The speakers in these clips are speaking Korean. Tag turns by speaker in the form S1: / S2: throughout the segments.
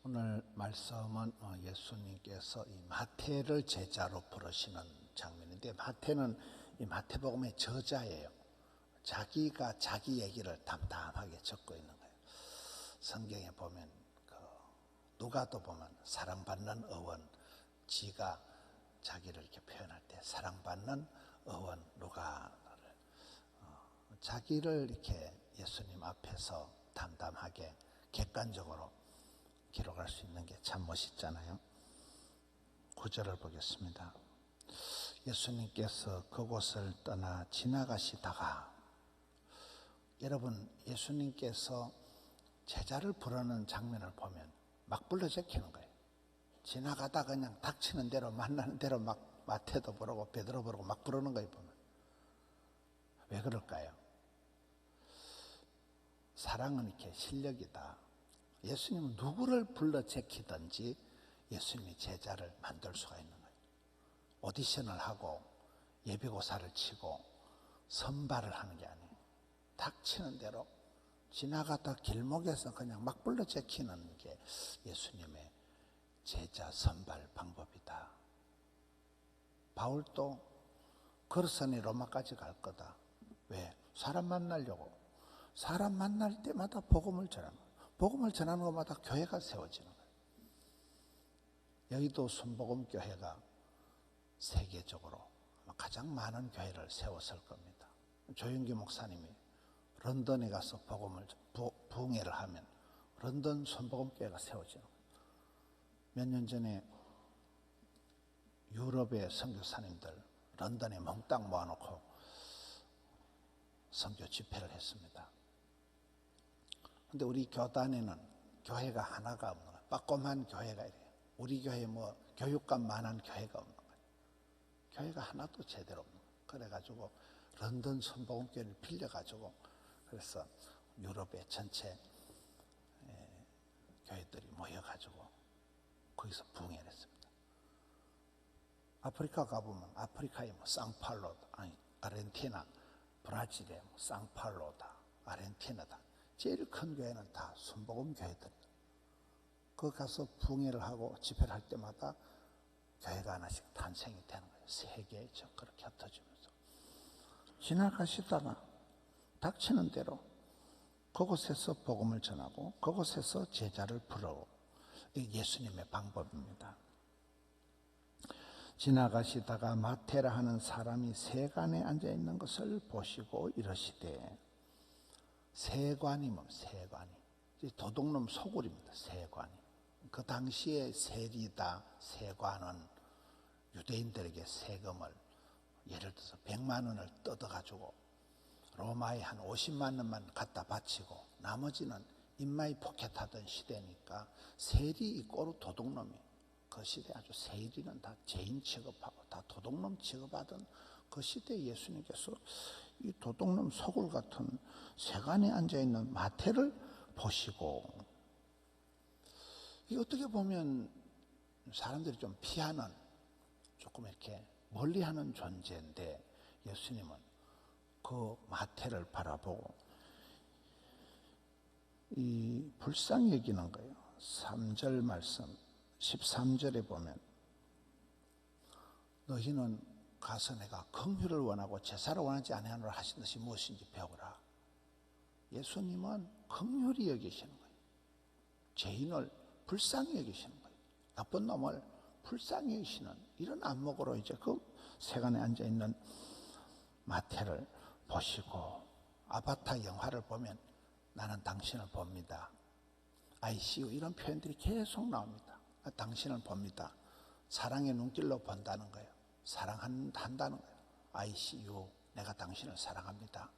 S1: 오늘 말씀은 예수님께서 이 마태를 제자로 부르시는 장면인데, 마태는 이 마태복음의 저자예요. 자기가 자기 얘기를 담담하게 적고 있는 거예요. 성경에 보면 누가도 보면 사랑받는 의원, 지가 자기를 이렇게 표현할 때 사랑받는 의원 누가를 자기를 이렇게 예수님 앞에서 담담하게 객관적으로 기록할 수 있는 게 참 멋있잖아요. 9절을 보겠습니다. 예수님께서 그곳을 떠나 지나가시다가, 여러분 예수님께서 제자를 부르는 장면을 보면 막 불러 제키는 거예요. 지나가다 그냥 닥치는 대로 만나는 대로 막 마태도 부르고 베드로 부르고 막 부르는 거예요. 보면 왜 그럴까요? 사랑은 이렇게 실력이다. 예수님은 누구를 불러 제키든지 예수님이 제자를 만들 수가 있는 거예요. 오디션을 하고 예비고사를 치고 선발을 하는 게 아니에요. 닥치는 대로 지나가다 길목에서 그냥 막 불러 제키는 게 예수님의 제자 선발 방법이다. 바울도 걸어서니 로마까지 갈 거다. 왜? 사람 만나려고. 사람 만날 때마다 복음을 전하는 거예요. 복음을 전하는 것마다 교회가 세워지는 거예요. 여의도 순복음교회가 세계적으로 가장 많은 교회를 세웠을 겁니다. 조윤기 목사님이 런던에 가서 복음을 부흥회를 하면 런던 순복음교회가 세워지는 거예요. 몇 년 전에 유럽의 선교사님들 런던에 몽땅 모아놓고 선교 집회를 했습니다. 근데 우리 교단에는 교회가 하나가 없는 거예요. 빠꼼한 교회가 이래요. 우리 교회 교육감만한 교회가 없는 거예요. 교회가 하나도 제대로 없는 거예요. 그래가지고 런던 순복음교회를 빌려가지고, 그래서 유럽의 전체 교회들이 모여가지고 거기서 부흥회를 했습니다. 아프리카 가보면 아프리카에 상팔로, 아르헨티나, 브라질에 상팔로다, 아르헨티나다. 제일 큰 교회는 다 순복음 교회들이에요. 거기 가서 부흥회를 하고 집회를 할 때마다 교회가 하나씩 탄생이 되는 거예요. 세계에서 그렇게 흩어지면서. 지나가시다가 닥치는 대로 그곳에서 복음을 전하고 그곳에서 제자를 부르고, 이게 예수님의 방법입니다. 지나가시다가 마태라 하는 사람이 세관에 앉아있는 것을 보시고 이러시되, 세관이 세관이 도둑놈 소굴입니다. 세관이. 그 당시에 세리다, 세관은 유대인들에게 세금을 예를 들어서 100만 원을 뜯어가지고 로마에 한 50만 원만 갖다 바치고 나머지는 인마이 포켓하던 시대니까 세리 꼬루 도둑놈이, 그 시대 아주 세리는 다 죄인 취급하고 다 도둑놈 취급하던 그 시대에 예수님께서 이 도둑놈 소굴 같은 세간에 앉아있는 마태를 보시고, 이 어떻게 보면 사람들이 좀 피하는, 조금 이렇게 멀리하는 존재인데 예수님은 그 마태를 바라보고 이 불쌍히 여기는 거예요. 3절 말씀 13절에 보면, 너희는 가서 내가 긍휼을 원하고 제사를 원하지 아니하노라 하신 것이 무엇인지 배우라. 예수님은 긍휼히 여기시는 거예요. 죄인을 불쌍히 여기시는 거예요. 나쁜 놈을 불쌍히 여기시는 이런 안목으로 이제 그 세간에 앉아있는 마태를 보시고, 아바타 영화를 보면 나는 당신을 봅니다, ICU 이런 표현들이 계속 나옵니다. 당신을 봅니다. 사랑의 눈길로 본다는 거예요. 사랑한다는 거예요. ICU, 내가 당신을 사랑합니다.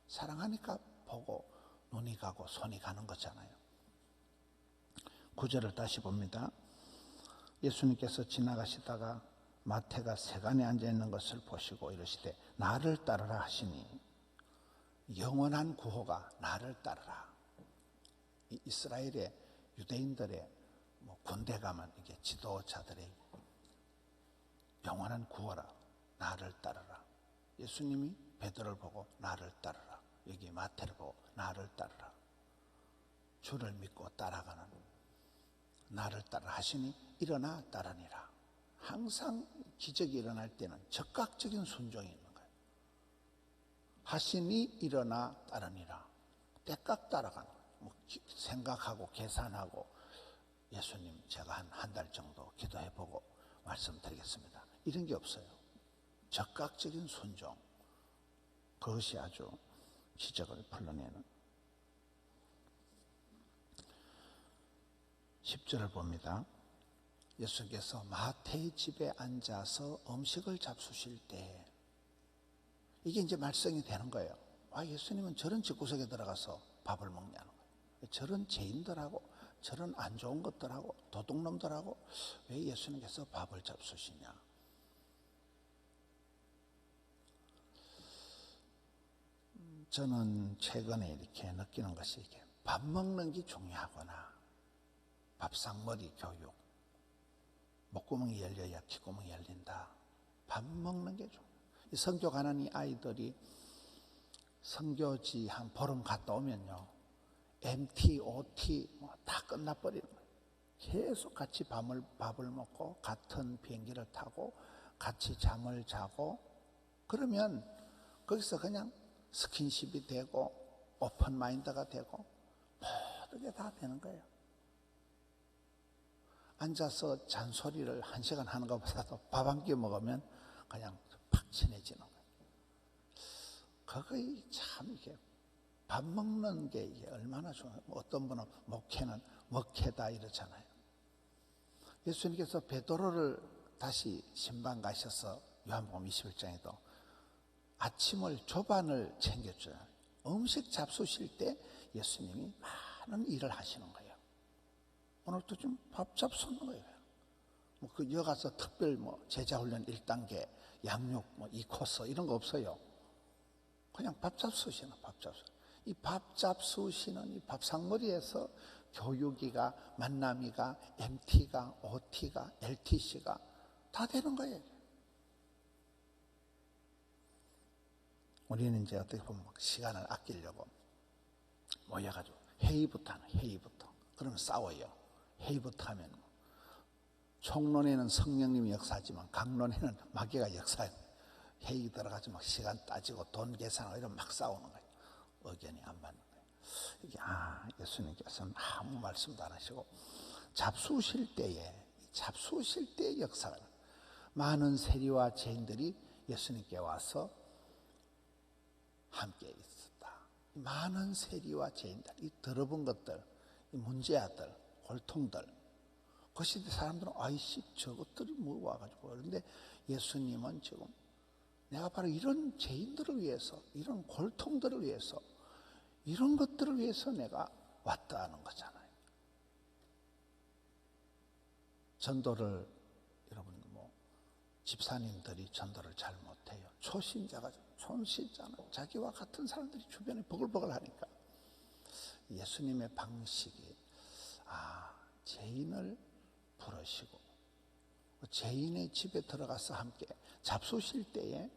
S1: 사랑하니까 보고 눈이 가고 손이 가는 거잖아요. 9절을 다시 봅니다. 예수님께서 지나가시다가 마태가 세간에 앉아있는 것을 보시고 이러시되, 나를 따르라 하시니, 영원한 구호가 나를 따르라. 이스라엘의 유대인들의 군대 가면 이게 지도자들의 영원한 구호라, 나를 따르라. 예수님이 베드로를 보고 나를 따르라, 여기 마태를 보고 나를 따르라. 주를 믿고 따라가는 나를 따라 하시니 일어나 따르니라. 항상 기적이 일어날 때는 적극적인 순종이 있는 거예요. 하시니 일어나 따르니라. 때깍 따라가는 거예요. 뭐 생각하고 계산하고, 예수님 제가 한 달 정도 기도해보고 말씀드리겠습니다, 이런 게 없어요. 적극적인 순종, 그것이 아주 기적을 불러내는. 10절을 봅니다. 예수께서 마태의 집에 앉아서 음식을 잡수실 때, 이게 이제 말썽이 되는 거예요. 예수님은 저런 집구석에 들어가서 밥을 먹냐는 거예요. 저런 죄인들하고, 저런 안 좋은 것들하고, 도둑놈들하고 왜 예수님께서 밥을 잡수시냐. 저는 최근에 이렇게 느끼는 것이, 이게 밥 먹는 게 중요하구나. 밥상머리 교육. 목구멍이 열려야 귓구멍이 열린다. 밥 먹는 게 중요해요. 성교 가는 이 아이들이 성교지 한 보름 갔다 오면요, MT, OT 다 끝나버리는 거예요. 계속 같이 밥을 먹고 같은 비행기를 타고 같이 잠을 자고, 그러면 거기서 그냥 스킨십이 되고 오픈 마인드가 되고 모든 게 다 되는 거예요. 앉아서 잔소리를 1시간 하는 것보다도 밥 한 끼 먹으면 그냥 팍 친해지는 거예요. 그거 참, 이게 밥 먹는 게 이게 얼마나 좋아요. 어떤 분은 목회는 먹회다 이러잖아요. 예수님께서 베드로를 다시 신방 가셔서 요한복음 21장에도 아침을 조반을 챙겨줘요. 음식 잡수실 때 예수님이 많은 일을 하시는 거예요. 오늘도 좀 밥 잡수는 거예요. 그 여가서 특별 제자훈련 1단계 양육 2코스 이런 거 없어요. 그냥 밥 잡수시는, 밥 잡수. 이 밥 잡수시는 이 밥상머리에서 교육이가, 만남이가, MT가, OT가, LTC가 다 되는 거예요. 우리는 이제 어떻게 보면 시간을 아끼려고 모여가지고 회의부터 하는, 회의부터. 그러면 싸워요. 회의부터 하면 총론에는 성령님이 역사하지만 강론에는 마귀가 역사해요. 회의 들어가서 막 시간 따지고 돈 계산하고 이러면 막 싸우는 거예요. 의견이 안 맞는 거예요. 이게 예수님께서는 아무 말씀도 안 하시고 잡수실 때의 역사가, 많은 세리와 죄인들이 예수님께 와서 함께 있었다. 많은 세리와 죄인들, 이 더러운 것들, 이 문제아들, 골통들, 그 시대 사람들은 아이씨 저것들이 뭐 와가지고. 그런데 예수님은 지금 내가 바로 이런 죄인들을 위해서, 이런 골통들을 위해서, 이런 것들을 위해서 내가 왔다 하는 거잖아요. 전도를, 여러분 집사님들이 전도를 잘 못해요. 초신자는 자기와 같은 사람들이 주변에 버글버글 하니까 예수님의 방식이 죄인을 부르시고 죄인의 집에 들어가서 함께 잡수실 때에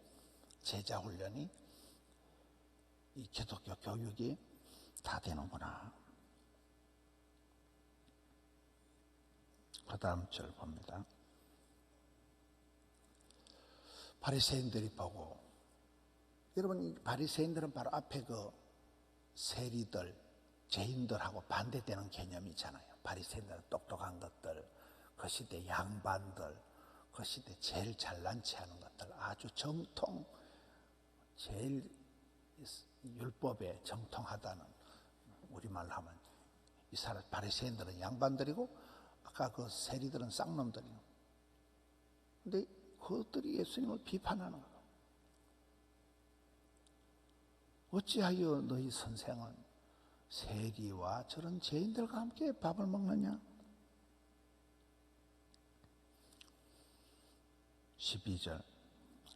S1: 제자훈련이, 이 기독교 교육이 다 되는구나. 그 다음 절 봅니다. 바리새인들이 보고, 여러분 이 바리새인들은 바로 앞에 그 세리들, 죄인들하고 반대되는 개념이잖아요. 바리새인들은 똑똑한 것들, 그 시대 양반들, 그 시대 제일 잘난 체 하는 것들, 아주 정통, 제일 율법에 정통하다는, 우리말로 하면 이 사람 바리새인들은 양반들이고 아까 그 세리들은 쌍놈들이고. 근데 그것들이 예수님을 비판하는 거예요. 어찌하여 너희 선생은 세리와 저런 죄인들과 함께 밥을 먹느냐? 12절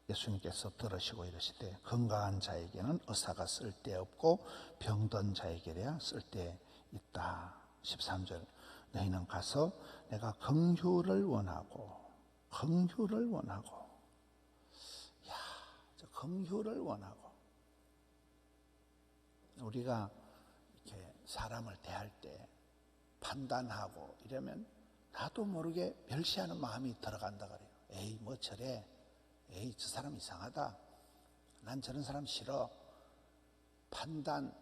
S1: 예수님께서 들으시고 이르시되 건강한 자에게는 의사가 쓸데없고 병든 자에게야 쓸데있다. 13절 너희는 가서 내가 긍휼을 원하고 저 긍휼을 원하고. 우리가 이렇게 사람을 대할 때 판단하고 이러면 나도 모르게 멸시하는 마음이 들어간다 그래요. 에이 뭐 저래, 에이 저 사람 이상하다, 난 저런 사람 싫어. 판단,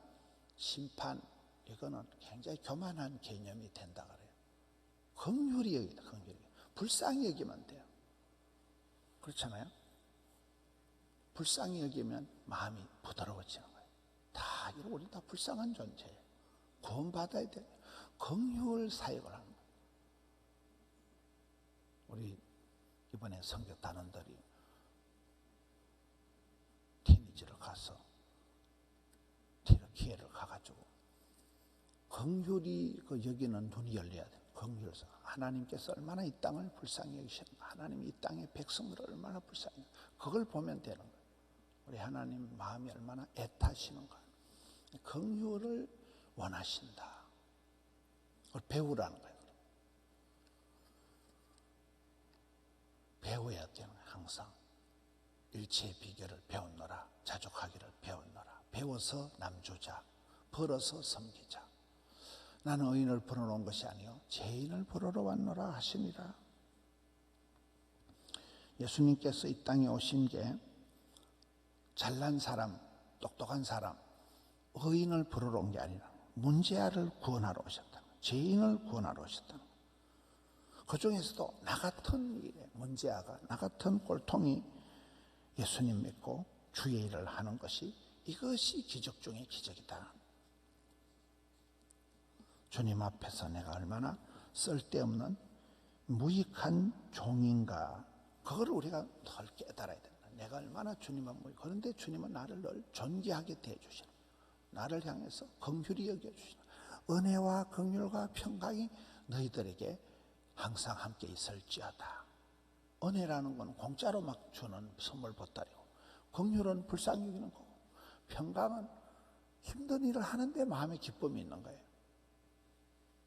S1: 심판, 이거는 굉장히 교만한 개념이 된다 그래요. 긍휼히 여기다, 긍휼히. 불쌍히 여기면 돼요. 그렇잖아요. 불쌍히 여기면 마음이 부드러워지는 거예요. 다 우리 다 불쌍한 존재예요. 구원받아야 돼요. 긍휼 사역을 하는 거예요. 우리 이번에 성교 단원들이 티니지를 가서 티르키예를 가가지고 긍휼히 여기는 눈이 열려야 돼요. 긍휼서 하나님께서 얼마나 이 땅을 불쌍히 여기시는가, 하나님이 이 땅의 백성들을 얼마나 불쌍히, 그걸 보면 되는 거예요. 우리 하나님 마음이 얼마나 애타시는가, 긍휼을 원하신다. 그걸 배우라는 거예요. 배워야 되는 거예요. 항상 일체의 비결을 배웠노라, 자족하기를 배웠노라. 배워서 남주자, 벌어서 섬기자. 나는 의인을 부르러 온 것이 아니요 죄인을 부르러 왔노라 하시니라. 예수님께서 이 땅에 오신 게 잘난 사람, 똑똑한 사람, 의인을 부르러 온 게 아니라 문제아를 구원하러 오셨다. 죄인을 구원하러 오셨다. 그 중에서도 나 같은 일에 문제아가, 나 같은 꼴통이 예수님 믿고 주의 일을 하는 것이, 이것이 기적 중의 기적이다. 주님 앞에서 내가 얼마나 쓸데없는 무익한 종인가, 그걸 우리가 덜 깨달아야 된다. 내가 얼마나 주님은 무익, 그런데 주님은 나를 늘 존귀하게 대해주시는, 나를 향해서 긍휼히 여겨주시는, 은혜와 긍휼과 평강이 너희들에게 항상 함께 있을지어다. 은혜라는 건 공짜로 막 주는 선물 보따리고, 긍휼은 불쌍히 여기는 거고, 평강은 힘든 일을 하는데 마음에 기쁨이 있는 거예요.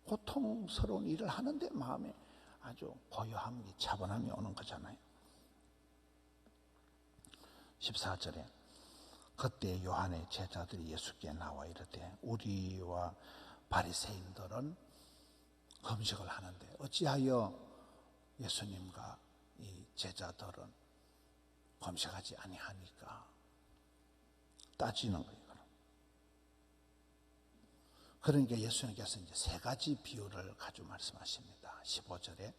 S1: 고통스러운 일을 하는데 마음에 아주 고요함이, 차분함이 오는 거잖아요. 14절에 그때 요한의 제자들이 예수께 나와 이르되 우리와 바리새인들은 금식을 하는데 어찌하여 예수님과 이 제자들은 금식하지 아니하니까 따지는 거예요. 그러니까 예수님께서 이제 세 가지 비유를 가지고 말씀하십니다. 15절에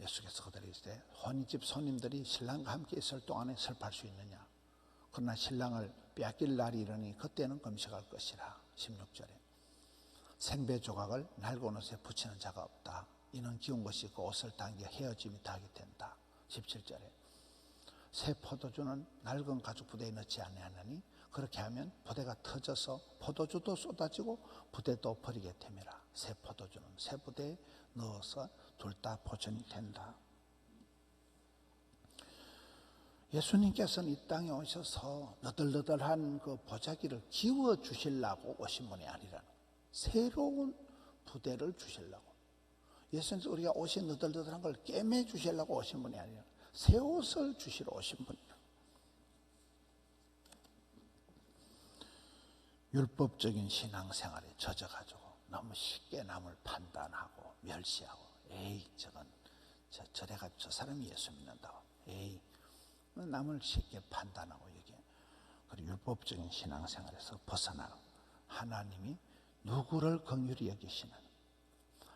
S1: 예수께서 그들에게 이르시되 혼인집 손님들이 신랑과 함께 있을 동안에 슬퍼할 수 있느냐? 그러나 신랑을 빼앗길 날이 이르니 그때는 금식할 것이라. 16절에 생배 조각을 낡은 옷에 붙이는 자가 없다. 이는 기운 것이 그 옷을 당겨 헤어짐이 닿게 된다. 17절에 새 포도주는 낡은 가죽 부대에 넣지 아니하느니 그렇게 하면 부대가 터져서 포도주도 쏟아지고 부대도 버리게 됨이라. 새 포도주는 새 부대에 넣어서 둘 다 보존이 된다. 예수님께서는 이 땅에 오셔서 너덜너덜한 그 보자기를 기워 주시려고 오신 분이 아니라 새로운 부대를 주시려고, 예수님께서 우리가 옷이 너덜너덜한 걸 꿰매 주시려고 오신 분이 아니라 새 옷을 주시러 오신 분이다. 율법적인 신앙생활에 젖어가지고 너무 쉽게 남을 판단하고 멸시하고, 에이 저건 저래가지고 저 사람이 예수 믿는다고, 에이 남을 쉽게 판단하고, 이게 그리고 율법적인 신앙생활에서 벗어나는, 하나님이 누구를 긍휼히 여기시는,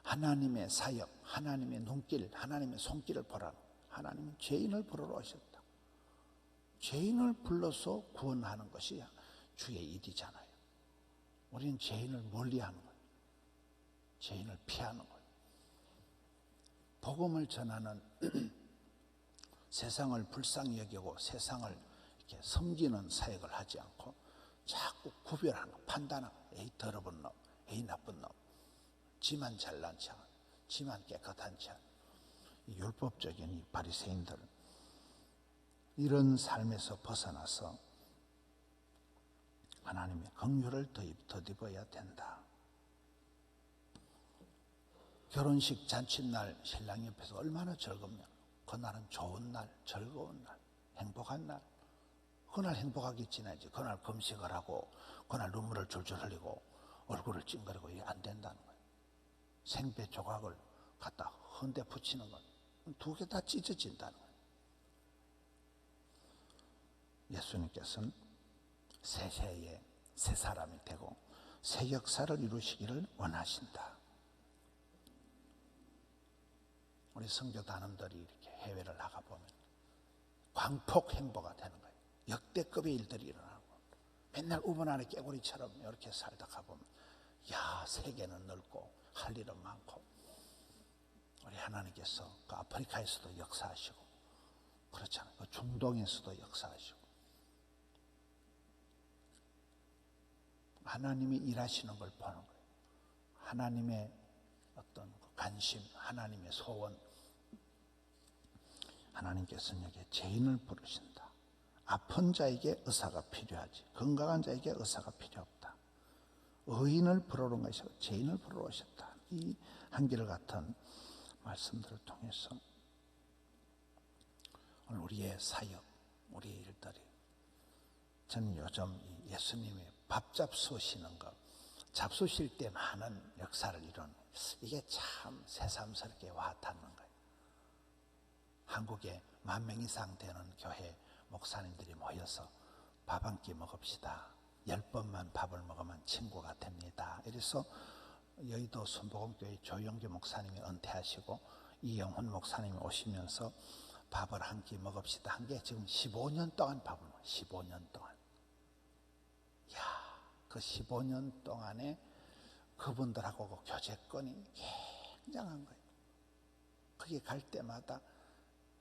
S1: 하나님의 사역, 하나님의 눈길, 하나님의 손길을 보라는, 하나님은 죄인을 부르러 오셨다. 죄인을 불러서 구원하는 것이 주의 일이잖아요. 우리는 죄인을 멀리하는 거예요. 죄인을 피하는 거예요. 복음을 전하는 세상을 불쌍히 여기고 세상을 이렇게 섬기는 사역을 하지 않고 자꾸 구별하는, 판단하는, 에이 더러운 놈, 에이 나쁜 놈, 지만 잘난 척, 지만 깨끗한 척, 이 율법적인 이 바리새인들, 이런 삶에서 벗어나서 하나님의 긍휼을 덧입어야 된다. 결혼식 잔칫날 신랑 옆에서 얼마나 즐겁냐. 그날은 좋은 날, 즐거운 날, 행복한 날. 그날 행복하게 지내지, 그날 금식을 하고 그날 눈물을 줄줄 흘리고 얼굴을 찡그리고, 이게 안 된다는 거예요. 생배 조각을 갖다 헌데 붙이는 건 두 개 다 찢어진다는 거예요. 예수님께서는 새 세에 새 사람이 되고 새 역사를 이루시기를 원하신다. 우리 선교단원들이 이렇게 해외를 나가보면 광폭 행보가 되는 거예요. 역대급의 일들이 일어나고 맨날 우물 안에 깨구리처럼 이렇게 살다 가보면 야, 세계는 넓고 할 일은 많고 우리 하나님께서 그 아프리카에서도 역사하시고 그렇잖아요. 그 중동에서도 역사하시고 하나님이 일하시는 걸 보는 거예요. 하나님의 어떤 관심, 하나님의 소원. 하나님께서는 여기에 죄인을 부르신다. 아픈 자에게 의사가 필요하지 건강한 자에게 의사가 필요 없다. 의인을 부르는 것이 아니고 죄인을 부르러 오셨다. 이 한결같은 말씀들을 통해서 오늘 우리의 사역, 우리의 일들이 저는 요즘 예수님이 밥 잡수시는 것, 잡수실 때 많은 역사를 이루는 이게 참 새삼스럽게 와닿는 거예요. 한국에 10,000명 이상 되는 교회 목사님들이 모여서 밥 한 끼 먹읍시다. 10번만 밥을 먹으면 친구가 됩니다. 이래서 여의도 순복음교회 조영규 목사님이 은퇴하시고 이영훈 목사님이 오시면서 밥을 한 끼 먹읍시다 한 게 지금 15년 동안 밥을 먹어요. 15년 동안. 그 15년 동안에 그분들하고 그 교제권이 굉장한 거예요. 거기 갈 때마다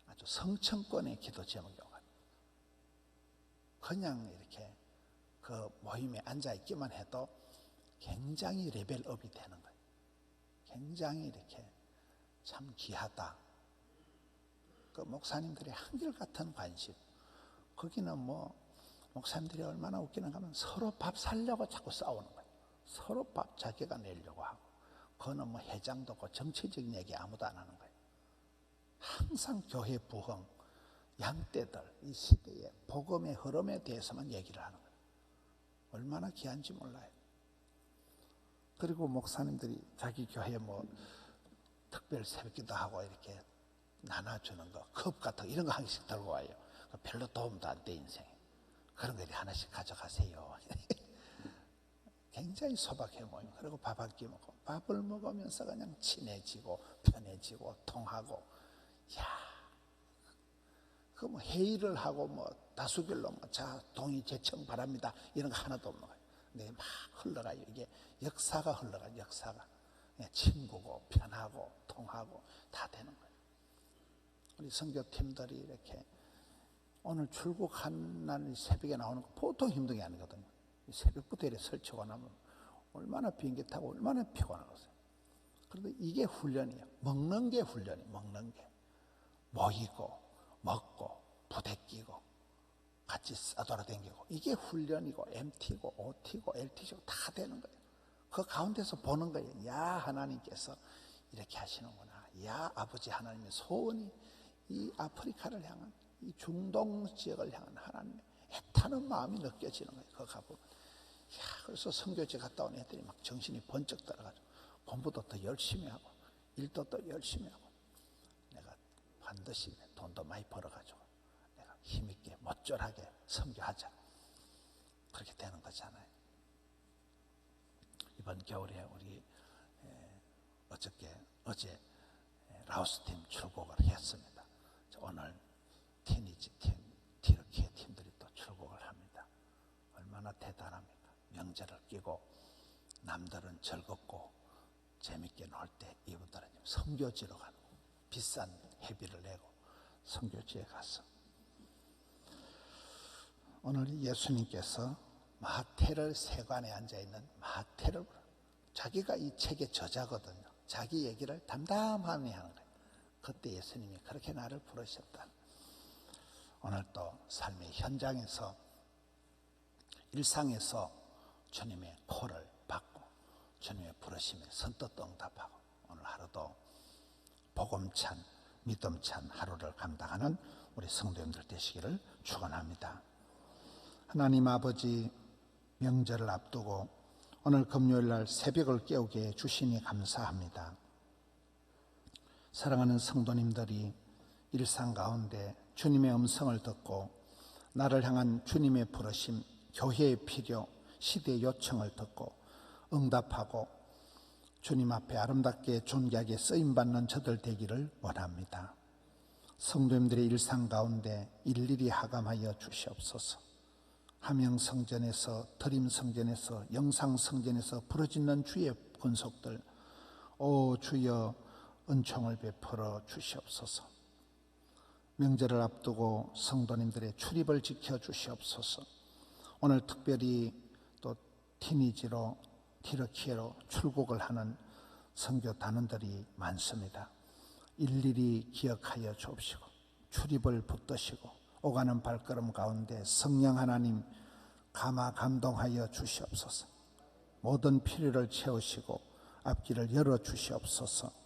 S1: 아주 성천권의 기도 제목이 오거든요. 그냥 이렇게 그 모임에 앉아있기만 해도 굉장히 레벨업이 되는 거예요. 굉장히 이렇게 참 귀하다. 그 목사님들의 한결같은 관심. 거기는 뭐 목사님들이 얼마나 웃기는가 하면 서로 밥 살려고 자꾸 싸우는 거예요. 서로 밥 자기가 내려고 하고. 그거는 뭐 회장도 없고 정치적인 얘기 아무도 안 하는 거예요. 항상 교회 부흥, 양떼들, 이 시대의 복음의 흐름에 대해서만 얘기를 하는 거예요. 얼마나 귀한지 몰라요. 그리고 목사님들이 자기 교회 뭐 특별 새벽기도 하고 이렇게 나눠주는 거, 컵 같은 거 이런 거 한 개씩 들고 와요. 별로 도움도 안 돼 인생에. 그런 거 하나씩 가져가세요. 굉장히 소박해 보여요. 그리고 밥 한 끼 먹고 밥을 먹으면서 그냥 친해지고 편해지고 통하고. 야, 그 뭐 회의를 하고 뭐 다수결로 뭐 자 동의 제청 바랍니다 이런 거 하나도 없는 거예요. 근데 막 흘러가요. 이게 역사가 흘러가요. 역사가 친구고 편하고 통하고 다 되는 거예요. 우리 선교팀들이 이렇게 오늘 출국한 날 새벽에 나오는 거 보통 힘든 게 아니거든요. 새벽부터 이렇게 설치고 나면 얼마나 비행기 타고 얼마나 피곤하겠어요. 그런데 이게 훈련이에요. 먹는 게 훈련이에요. 먹는 게. 모이고 먹고 부대끼고 같이 싸돌아다니고 이게 훈련이고 MT고 OT고 LT고 다 되는 거예요. 그 가운데서 보는 거예요. 야, 하나님께서 이렇게 하시는구나. 야, 아버지 하나님의 소원이 이 아프리카를 향한 이 중동 지역을 향한 하나님의 애타는 마음이 느껴지는 거예요. 그거 가보면. 야, 그래서 선교지 갔다 온 애들이 막 정신이 번쩍 들어가지고 공부도 더 열심히 하고 일도 더 열심히 하고 내가 반드시 돈도 많이 벌어가지고 내가 힘있게 멋절하게 선교하자. 그렇게 되는 거잖아요. 이번 겨울에 우리 어제 라오스 팀 출국을 했습니다. 오늘 티니지 팀, 티르키예 팀들이 또 출국을 합니다. 얼마나 대단합니까? 명절을 끼고 남들은 즐겁고 재밌게 놀 때 이분들은 선교지로 가는 거예요. 비싼 회비를 내고 선교지에 가서 오늘 예수님께서 마태를 세관에 앉아있는 마태를 자기가 이 책의 저자거든요. 자기 얘기를 담담하게 하는 거예요. 그때 예수님이 그렇게 나를 부르셨다. 오늘 또 삶의 현장에서 일상에서 주님의 콜을 받고 주님의 부르심에 선뜻 응답하고 오늘 하루도 복음찬 믿음찬 하루를 감당하는 우리 성도님들 되시기를 축원합니다. 하나님 아버지, 명절을 앞두고 오늘 금요일 날 새벽을 깨우게 해 주시니 감사합니다. 사랑하는 성도님들이 일상 가운데 주님의 음성을 듣고 나를 향한 주님의 부르심, 교회의 필요, 시대의 요청을 듣고 응답하고 주님 앞에 아름답게 존귀하게 쓰임받는 저들 되기를 원합니다. 성도님들의 일상 가운데 일일이 하감하여 주시옵소서. 함영성전에서, 드림성전에서, 영상성전에서 부르짖는 주의 군속들, 오 주여 은총을 베풀어 주시옵소서. 명절을 앞두고 성도님들의 출입을 지켜 주시옵소서. 오늘 특별히 또 티니지로 티르키예로 출국을 하는 선교 단원들이 많습니다. 일일이 기억하여 주옵시고 출입을 붙드시고 오가는 발걸음 가운데 성령 하나님 감동하여 주시옵소서. 모든 필요를 채우시고 앞길을 열어 주시옵소서.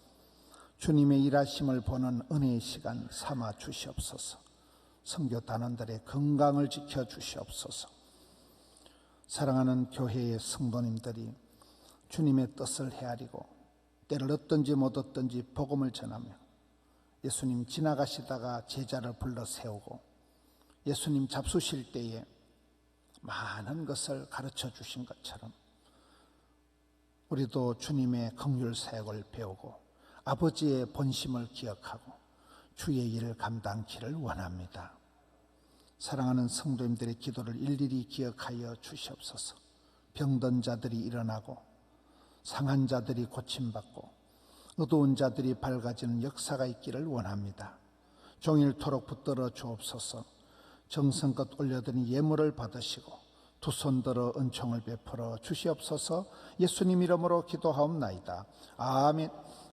S1: 주님의 일하심을 보는 은혜의 시간 삼아 주시옵소서. 선교 단원들의 건강을 지켜 주시옵소서. 사랑하는 교회의 성도님들이 주님의 뜻을 헤아리고 때를 얻든지 못 얻든지 복음을 전하며 예수님 지나가시다가 제자를 불러 세우고 예수님 잡수실 때에 많은 것을 가르쳐 주신 것처럼 우리도 주님의 긍휼 사역을 배우고 아버지의 본심을 기억하고 주의 일을 감당키를 원합니다. 사랑하는 성도님들의 기도를 일일이 기억하여 주시옵소서. 병든 자들이 일어나고 상한 자들이 고침받고 어두운 자들이 밝아지는 역사가 있기를 원합니다. 종일토록 붙들어 주옵소서. 정성껏 올려드린 예물을 받으시고 두 손 들어 은총을 베풀어 주시옵소서. 예수님 이름으로 기도하옵나이다. 아멘.